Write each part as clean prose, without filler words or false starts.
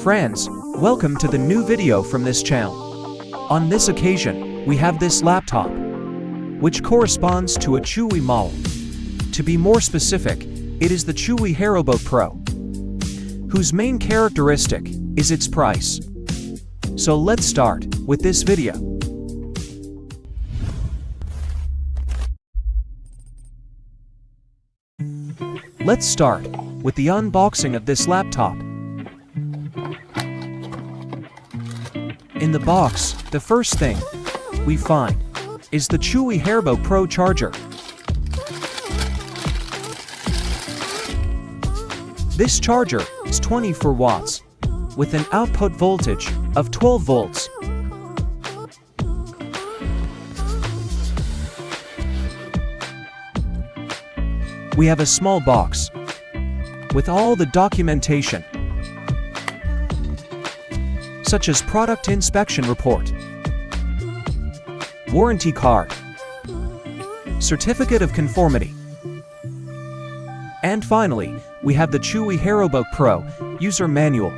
Friends, welcome to the new video from this channel. On this occasion, we have this laptop, which corresponds to a Chuwi model. To be more specific, it is the Chuwi HeroBook Pro, whose main characteristic is its price. So let's start with this video. Let's start with the unboxing of this laptop. In the box, the first thing we find is the Chuwi HereBook Pro charger. This charger is 24 watts with an output voltage of 12 volts. We have a small box with all the documentation, such as product inspection report, warranty card, certificate of conformity, and finally, we have the Chuwi HeroBook Pro user manual.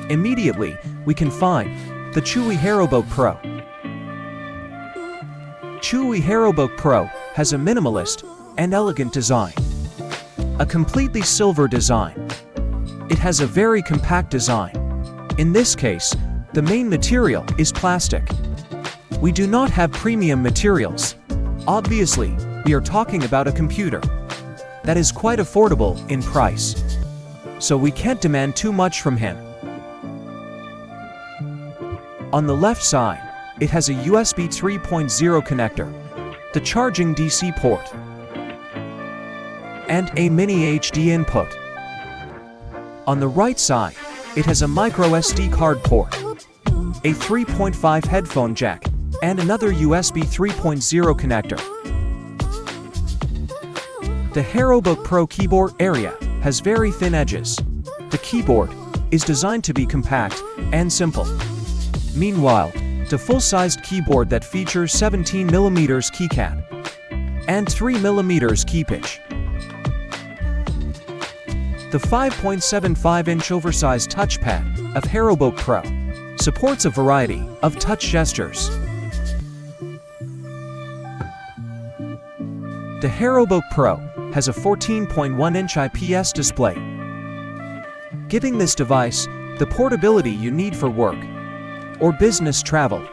Immediately, we can find the Chuwi HeroBook Pro. Chuwi HeroBook Pro has a minimalist and elegant design, a completely silver design. It has a very compact design. In this case, the main material is plastic. We do not have premium materials. Obviously, we are talking about a computer that is quite affordable in price, so we can't demand too much from him. On the left side, it has a USB 3.0 connector, the charging DC port, and a mini HD input. On the right side, it has a micro SD card port, a 3.5 headphone jack, and another USB 3.0 connector. The HeroBook Pro keyboard area has very thin edges. The keyboard is designed to be compact and simple. Meanwhile, the full-sized keyboard that features 17mm keycap and 3mm key pitch. The 5.75-inch oversized touchpad of HeroBook Pro supports a variety of touch gestures. The HeroBook Pro has a 14.1-inch IPS display, giving this device the portability you need for work or business travel,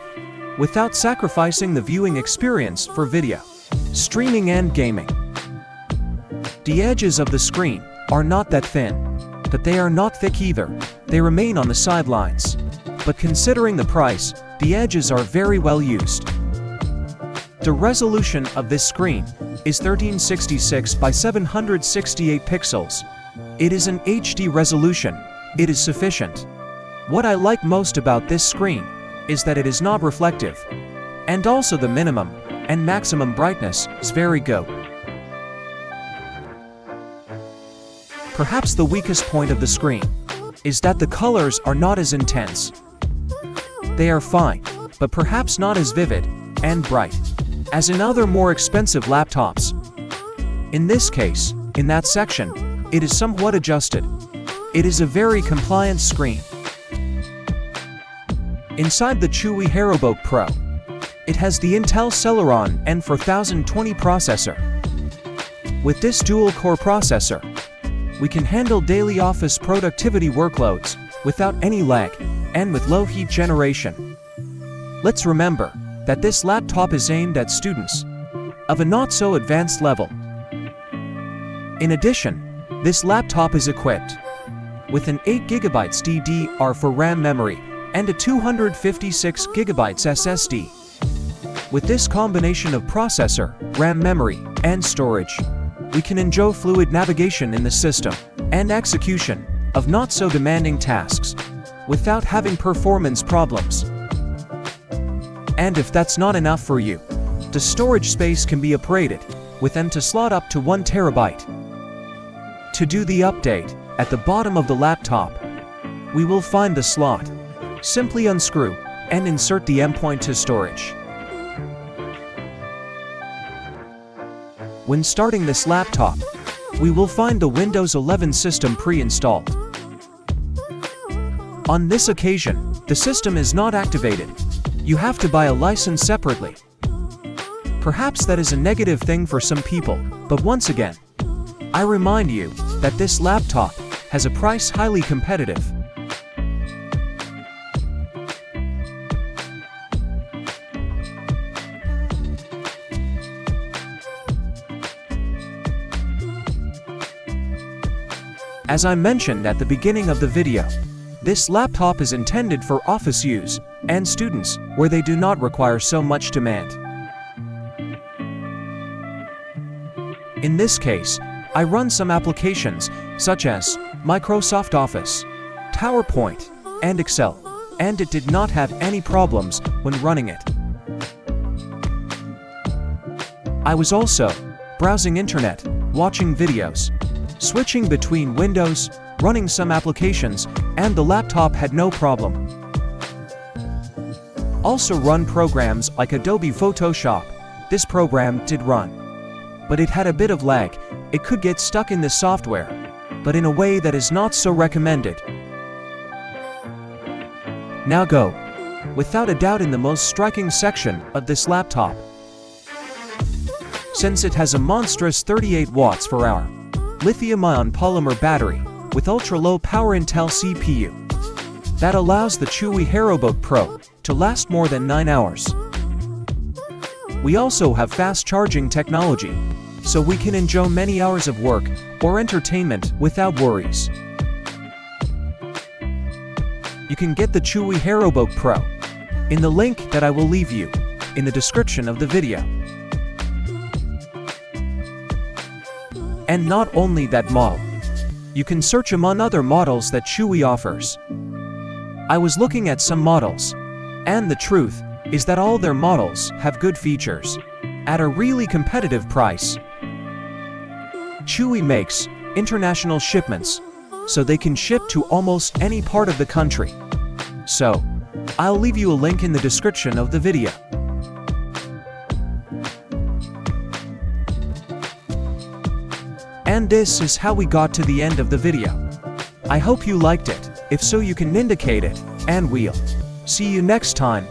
without sacrificing the viewing experience for video, streaming and gaming. The edges of the screen are not that thin, but they are not thick either. They remain on the sidelines. But considering the price, the edges are very well used. The resolution of this screen is 1366 by 768 pixels. It is an HD resolution. It is sufficient. What I like most about this screen is that it is not reflective, and also the minimum and maximum brightness is very good. Perhaps the weakest point of the screen is that the colors are not as intense. They are fine, but perhaps not as vivid and bright as in other more expensive laptops. In this case, in that section, it is somewhat adjusted. It is a very compliant screen. Inside the Chuwi HeroBook Pro, it has the Intel Celeron N4020 processor. With this dual-core processor, we can handle daily office productivity workloads without any lag and with low heat generation. Let's remember that this laptop is aimed at students of a not-so-advanced level. In addition, this laptop is equipped with an 8GB DDR4 RAM memory and a 256GB SSD. With this combination of processor, RAM memory, and storage, we can enjoy fluid navigation in the system and execution of not-so-demanding tasks without having performance problems. And if that's not enough for you, the storage space can be upgraded with them to slot up to 1 terabyte. To do the update, at the bottom of the laptop, we will find the slot. Simply unscrew and insert the endpoint to storage. When starting this laptop, we will find the Windows 11 system pre-installed. On this occasion, the system is not activated. You have to buy a license separately. Perhaps that is a negative thing for some people, but once again, I remind you that this laptop has a price highly competitive. As I mentioned at the beginning of the video, this laptop is intended for office use and students where they do not require so much demand. In this case, I run some applications such as Microsoft Office, PowerPoint, and Excel, and it did not have any problems when running it. I was also browsing internet, watching videos, switching between windows, running some applications, and the laptop had no problem. Also run programs like Adobe Photoshop. This program did run, but it had a bit of lag. It could get stuck in the software, but in a way that is not so recommended. Now go, without a doubt, in the most striking section of this laptop. Since it has a monstrous 38 watts per hour lithium-ion polymer battery with ultra-low power Intel CPU that allows the Chuwi HeroBook Pro to last more than 9 hours. We also have fast charging technology, so we can enjoy many hours of work or entertainment without worries. You can get the Chuwi HeroBook Pro in the link that I will leave you in the description of the video. And not only that model, you can search among other models that Chuwi offers. I was looking at some models, and the truth is that all their models have good features at a really competitive price. Chuwi makes international shipments, so they can ship to almost any part of the country. So, I'll leave you a link in the description of the video. And this is how we got to the end of the video. I hope you liked it. If so, you can indicate it, and we'll see you next time.